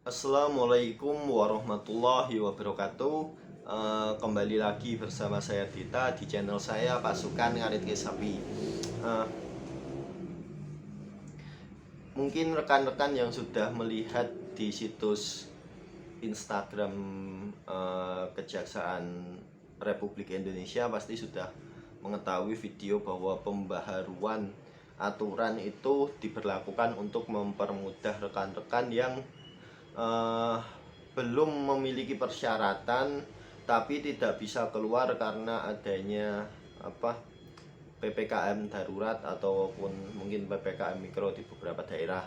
Assalamualaikum warahmatullahi wabarakatuh. Kembali lagi bersama saya Dita di channel saya Pasukan Ngarit Sapi. Mungkin rekan-rekan yang sudah melihat di situs Instagram Kejaksaan Republik Indonesia pasti sudah mengetahui video bahwa pembaharuan aturan itu diberlakukan untuk mempermudah rekan-rekan yang belum memiliki persyaratan tapi tidak bisa keluar karena adanya PPKM darurat ataupun mungkin PPKM mikro di beberapa daerah.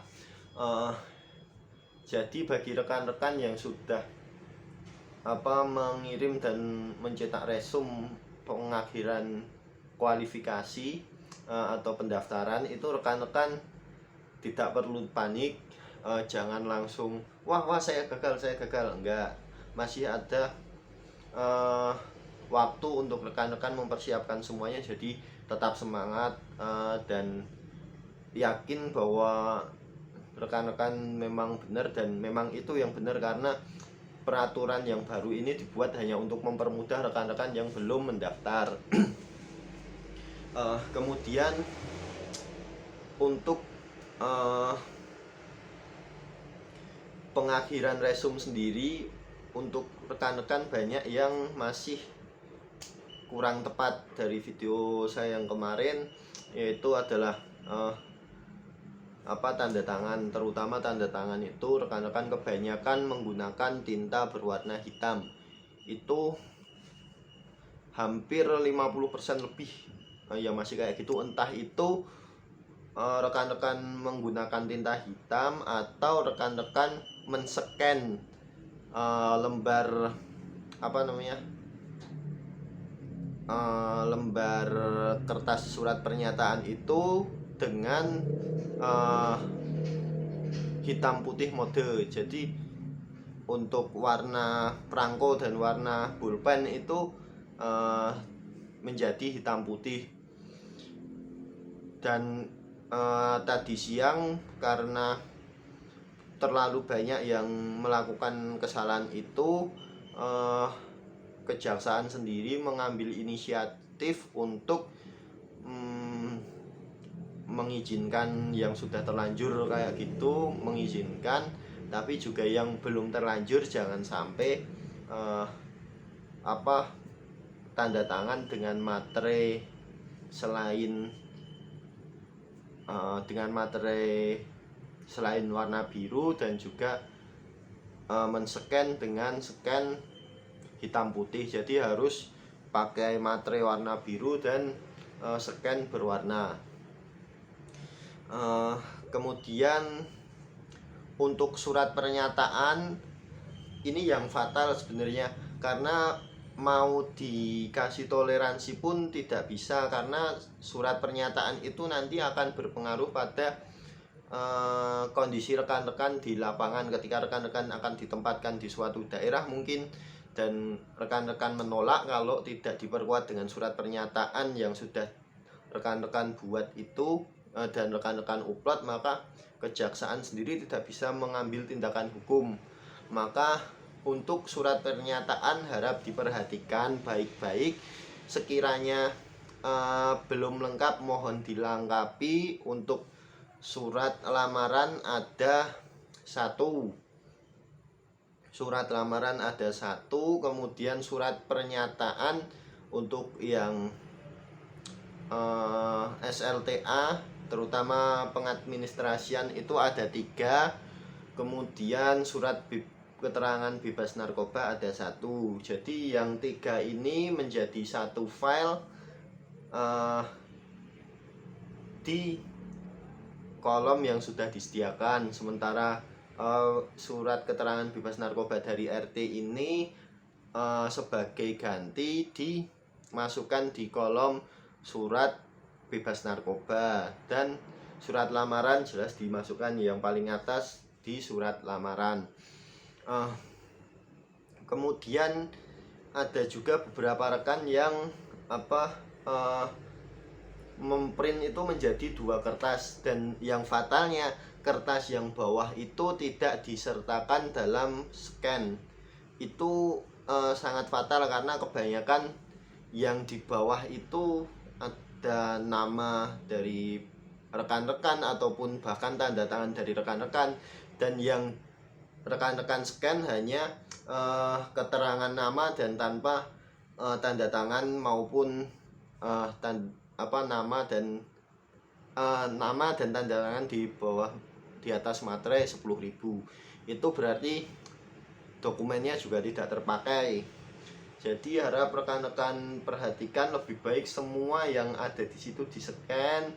Jadi bagi rekan-rekan yang sudah mengirim dan mencetak resum pengakhiran kualifikasi atau pendaftaran, itu rekan-rekan tidak perlu panik. Jangan langsung wah saya gagal, enggak. Masih ada waktu untuk rekan-rekan mempersiapkan semuanya. Jadi tetap semangat dan yakin bahwa rekan-rekan memang benar dan memang itu yang benar, karena peraturan yang baru ini dibuat hanya untuk mempermudah rekan-rekan yang belum mendaftar. Kemudian untuk pengakhiran resum sendiri, untuk rekan-rekan banyak yang masih kurang tepat dari video saya yang kemarin, yaitu adalah tanda tangan. Terutama tanda tangan itu rekan-rekan kebanyakan menggunakan tinta berwarna hitam. Itu hampir 50% lebih yang masih kayak gitu. Entah itu rekan-rekan menggunakan tinta hitam atau rekan-rekan men-scan lembar lembar kertas surat pernyataan itu dengan hitam putih mode. Jadi untuk warna perangko dan warna pulpen itu menjadi hitam putih. Dan tadi siang karena terlalu banyak yang melakukan kesalahan itu, kejaksaan sendiri mengambil inisiatif untuk mengizinkan yang sudah terlanjur kayak gitu, mengizinkan, tapi juga yang belum terlanjur jangan sampai tanda tangan dengan materai selain warna biru, dan juga men-scan dengan scan hitam putih. Jadi harus pakai materai warna biru dan scan berwarna. Kemudian untuk surat pernyataan ini yang fatal sebenarnya, karena mau dikasih toleransi pun tidak bisa, karena surat pernyataan itu nanti akan berpengaruh pada kondisi rekan-rekan di lapangan. Ketika rekan-rekan akan ditempatkan di suatu daerah mungkin, dan rekan-rekan menolak kalau tidak diperkuat dengan surat pernyataan yang sudah rekan-rekan buat itu dan rekan-rekan upload, maka kejaksaan sendiri tidak bisa mengambil tindakan hukum. Maka untuk surat pernyataan harap diperhatikan baik-baik. Sekiranya belum lengkap mohon dilengkapi. Untuk surat lamaran ada satu, kemudian surat pernyataan untuk yang SLTA terutama pengadministrasian itu ada 3, kemudian surat keterangan bebas narkoba ada 1. Jadi yang 3 ini menjadi satu file di kolom yang sudah disediakan. Sementara surat keterangan bebas narkoba dari RT ini sebagai ganti dimasukkan di kolom surat bebas narkoba, dan surat lamaran jelas dimasukkan yang paling atas di surat lamaran. Kemudian ada juga beberapa rekan yang memprint itu menjadi 2 kertas, dan yang fatalnya kertas yang bawah itu tidak disertakan dalam scan. Itu sangat fatal karena kebanyakan yang di bawah itu ada nama dari rekan-rekan ataupun bahkan tanda tangan dari rekan-rekan, dan yang rekan-rekan scan hanya keterangan nama dan tanpa tanda tangan maupun nama dan tanda tangan di bawah di atas materai 10.000. Itu berarti dokumennya juga tidak terpakai. Jadi harap rekan-rekan perhatikan, lebih baik semua yang ada di situ di scan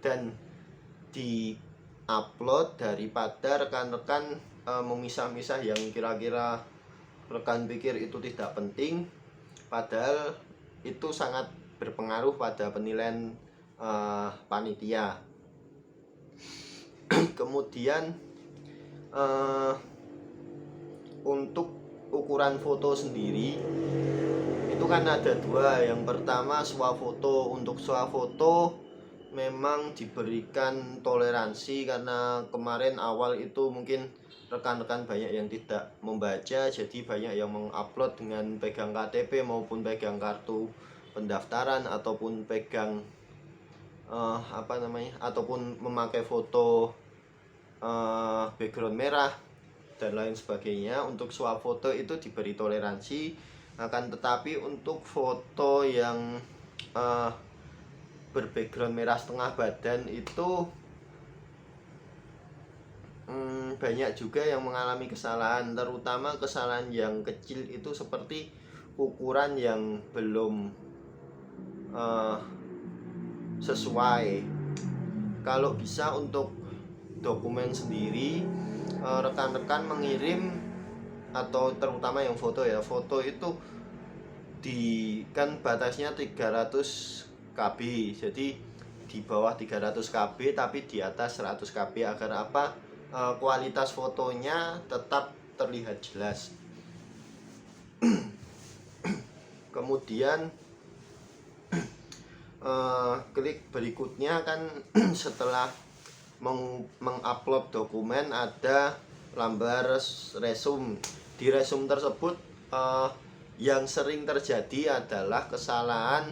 dan di upload daripada rekan-rekan memisah-misah yang kira-kira rekan pikir itu tidak penting, padahal itu sangat berpengaruh pada penilaian panitia. Kemudian untuk ukuran foto sendiri itu kan ada dua. Yang pertama swafoto. Untuk swafoto memang diberikan toleransi karena kemarin awal itu mungkin rekan-rekan banyak yang tidak membaca, jadi banyak yang mengupload dengan pegang KTP maupun pegang kartu pendaftaran ataupun pegang ataupun memakai foto background merah dan lain sebagainya. Untuk swafoto itu diberi toleransi, akan tetapi untuk foto yang berbackground merah setengah badan itu banyak juga yang mengalami kesalahan, terutama kesalahan yang kecil itu seperti ukuran yang belum sesuai. Kalau bisa untuk dokumen sendiri rekan-rekan mengirim, atau terutama yang foto ya, foto itu kan batasnya 300 KB, jadi di bawah 300 KB tapi di atas 100 KB agar apa, kualitas fotonya tetap terlihat jelas. Kemudian klik berikutnya kan setelah mengupload dokumen ada lambar resume. Di resume tersebut yang sering terjadi adalah kesalahan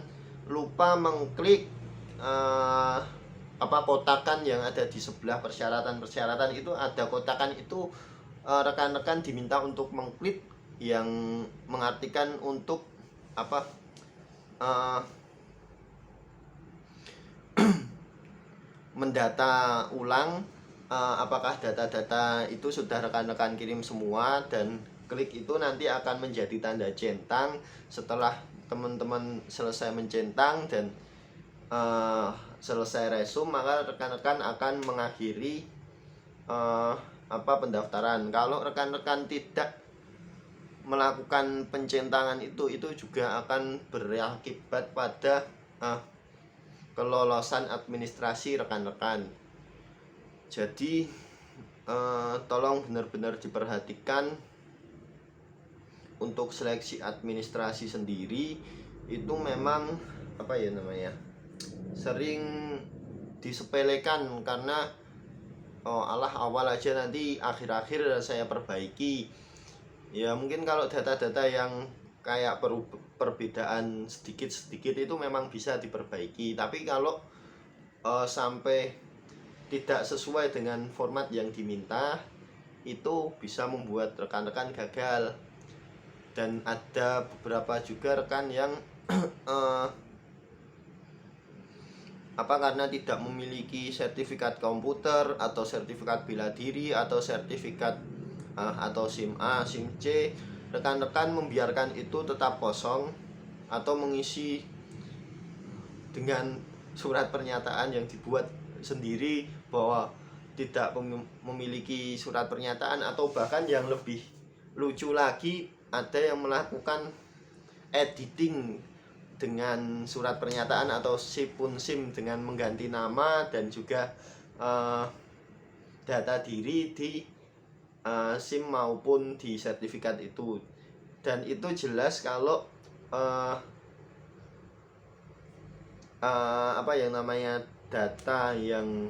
lupa mengklik kotakan yang ada di sebelah persyaratan itu ada kotakan itu, rekan-rekan diminta untuk mengklik yang mengartikan untuk mendata ulang apakah data-data itu sudah rekan-rekan kirim semua, dan klik itu nanti akan menjadi tanda centang. Setelah teman-teman selesai mencentang dan selesai resume, maka rekan-rekan akan mengakhiri pendaftaran. Kalau rekan-rekan tidak melakukan pencentangan itu juga akan berakibat pada kelolosan administrasi rekan-rekan. Jadi tolong benar-benar diperhatikan untuk seleksi administrasi sendiri. Itu memang sering disepelekan karena awal aja nanti akhir-akhir saya perbaiki. Ya mungkin kalau data-data yang kayak perbedaan sedikit-sedikit itu memang bisa diperbaiki, tapi kalau sampai tidak sesuai dengan format yang diminta itu bisa membuat rekan-rekan gagal. Dan ada beberapa juga rekan yang karena tidak memiliki sertifikat komputer atau sertifikat bela diri atau sertifikat atau SIM A, SIM C, rekan-rekan membiarkan itu tetap kosong atau mengisi dengan surat pernyataan yang dibuat sendiri bahwa tidak memiliki surat pernyataan, atau bahkan yang lebih lucu lagi ada yang melakukan editing dengan surat pernyataan atau SIM dengan mengganti nama dan juga data diri di SIM maupun di sertifikat itu. Dan itu jelas kalau data yang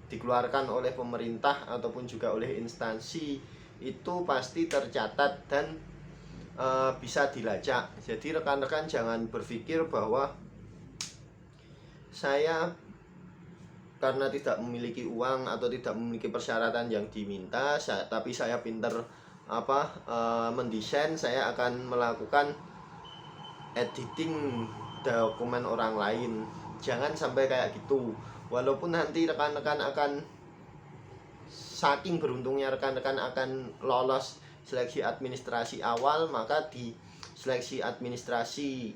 dikeluarkan oleh pemerintah ataupun juga oleh instansi itu pasti tercatat dan bisa dilacak. Jadi rekan-rekan jangan berpikir bahwa saya karena tidak memiliki uang atau tidak memiliki persyaratan yang diminta, tapi saya pinter mendesain, saya akan melakukan editing dokumen orang lain. Jangan sampai kayak gitu. Walaupun nanti rekan-rekan akan, saking beruntungnya rekan-rekan akan lolos seleksi administrasi awal, maka di seleksi administrasi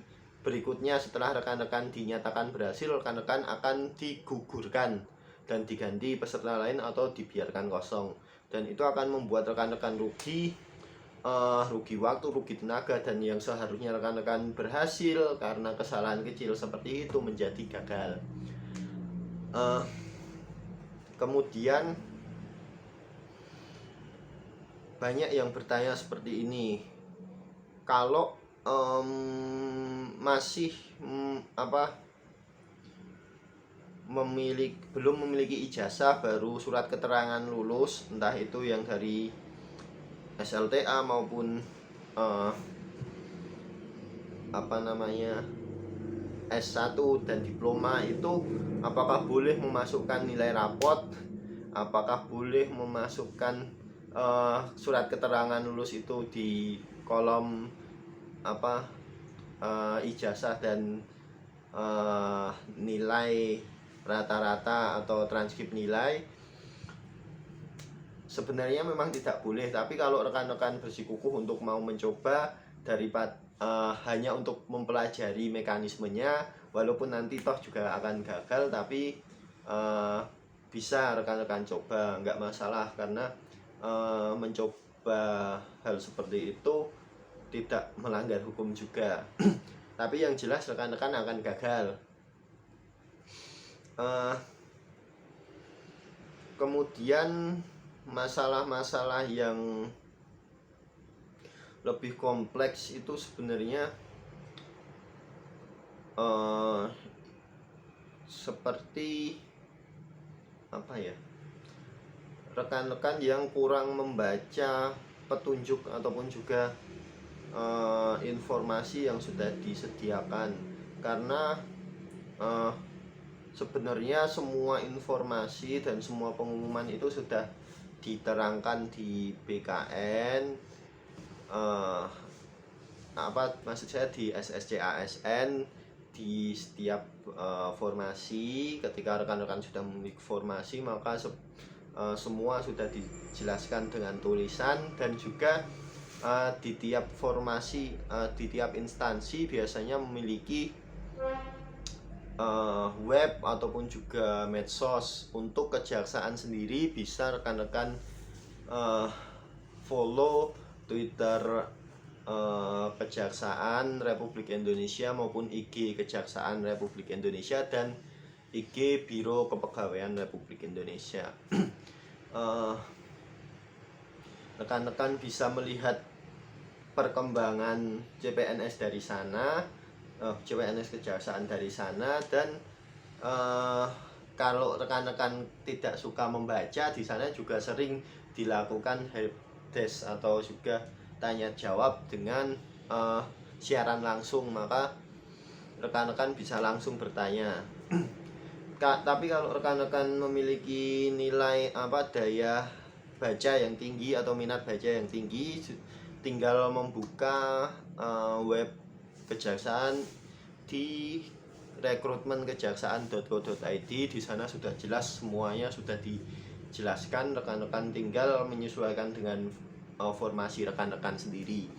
berikutnya setelah rekan-rekan dinyatakan berhasil, rekan-rekan akan digugurkan dan diganti peserta lain atau dibiarkan kosong, dan itu akan membuat rekan-rekan rugi waktu, rugi tenaga, dan yang seharusnya rekan-rekan berhasil karena kesalahan kecil seperti itu menjadi gagal. Kemudian banyak yang bertanya seperti ini, kalau masih belum memiliki ijazah, baru surat keterangan lulus, entah itu yang dari SLTA maupun S1 dan diploma, itu apakah boleh memasukkan nilai rapot, apakah boleh memasukkan surat keterangan lulus itu di kolom ijazah dan nilai rata-rata atau transkrip nilai? Sebenarnya memang tidak boleh, tapi kalau rekan-rekan bersikukuh untuk mau mencoba daripada hanya untuk mempelajari mekanismenya, walaupun nanti toh juga akan gagal, tapi bisa rekan-rekan coba, nggak masalah, karena mencoba hal seperti itu tidak melanggar hukum juga. Tapi yang jelas rekan-rekan akan gagal. Kemudian masalah-masalah yang lebih kompleks itu sebenarnya seperti rekan-rekan yang kurang membaca petunjuk ataupun juga informasi yang sudah disediakan, karena sebenarnya semua informasi dan semua pengumuman itu sudah diterangkan di BKN, maksud saya di SSCASN, di setiap formasi. Ketika rekan-rekan sudah memiliki formasi, maka semua sudah dijelaskan dengan tulisan, dan juga di tiap formasi, di tiap instansi biasanya memiliki web ataupun juga medsos. Untuk kejaksaan sendiri bisa rekan-rekan follow Twitter Kejaksaan Republik Indonesia maupun IG Kejaksaan Republik Indonesia dan IG Biro Kepegawaian Republik Indonesia. Rekan-rekan bisa melihat perkembangan CPNS dari sana, CPNS Kejaksaan dari sana, dan kalau rekan-rekan tidak suka membaca, di sana juga sering dilakukan helpdesk atau juga tanya jawab dengan siaran langsung, maka rekan-rekan bisa langsung bertanya. Tapi kalau rekan-rekan memiliki nilai daya baca yang tinggi atau minat baca yang tinggi, tinggal membuka web kejaksaan di rekrutmenkejaksaan.co.id. Di sana sudah jelas semuanya, sudah dijelaskan, rekan-rekan tinggal menyesuaikan dengan formasi rekan-rekan sendiri.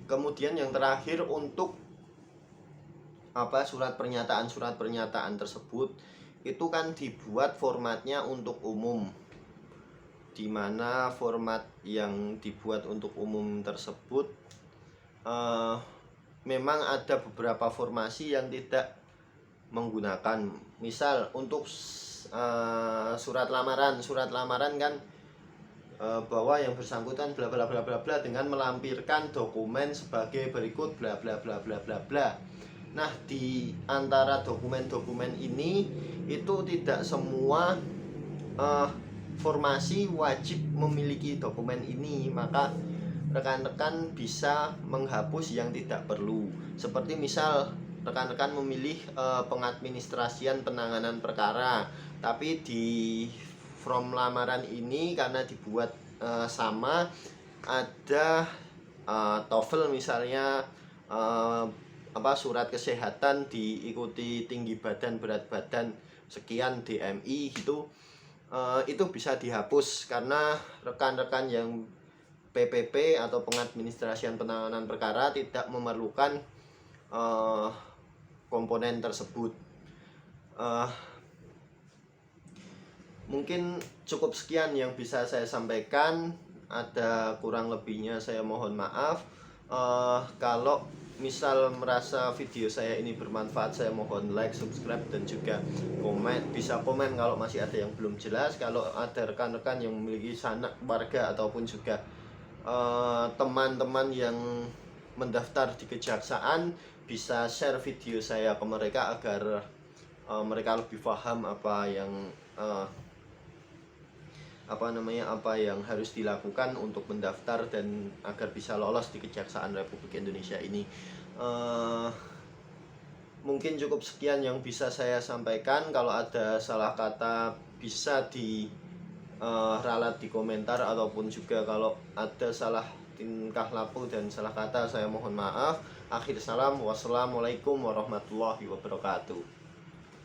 Kemudian yang terakhir, untuk surat pernyataan tersebut itu kan dibuat formatnya untuk umum, di mana format yang dibuat untuk umum tersebut memang ada beberapa formasi yang tidak menggunakan. Misal untuk surat lamaran kan bahwa yang bersangkutan bla bla bla bla bla dengan melampirkan dokumen sebagai berikut bla bla bla bla bla bla. Nah, di antara dokumen-dokumen ini itu tidak semua formasi wajib memiliki dokumen ini, maka rekan-rekan bisa menghapus yang tidak perlu. Seperti misal rekan-rekan memilih pengadministrasian penanganan perkara, tapi di form lamaran ini karena dibuat sama, ada TOEFL misalnya, surat kesehatan diikuti tinggi badan, berat badan sekian DMI gitu, itu bisa dihapus karena rekan-rekan yang PPP atau pengadministrasian penanganan perkara tidak memerlukan komponen tersebut. Mungkin cukup sekian yang bisa saya sampaikan. Ada kurang lebihnya saya mohon maaf. Kalau misal merasa video saya ini bermanfaat, saya mohon like, subscribe, dan juga komen. Bisa komen kalau masih ada yang belum jelas. Kalau ada rekan-rekan yang memiliki sanak keluarga ataupun juga teman-teman yang mendaftar di kejaksaan, bisa share video saya ke mereka agar mereka lebih paham apa yang harus dilakukan untuk mendaftar dan agar bisa lolos di Kejaksaan Republik Indonesia ini. Mungkin cukup sekian yang bisa saya sampaikan. Kalau ada salah kata bisa ralat di komentar, ataupun juga kalau ada salah tingkah laku dan salah kata, saya mohon maaf. Akhir salam, wassalamualaikum warahmatullahi wabarakatuh.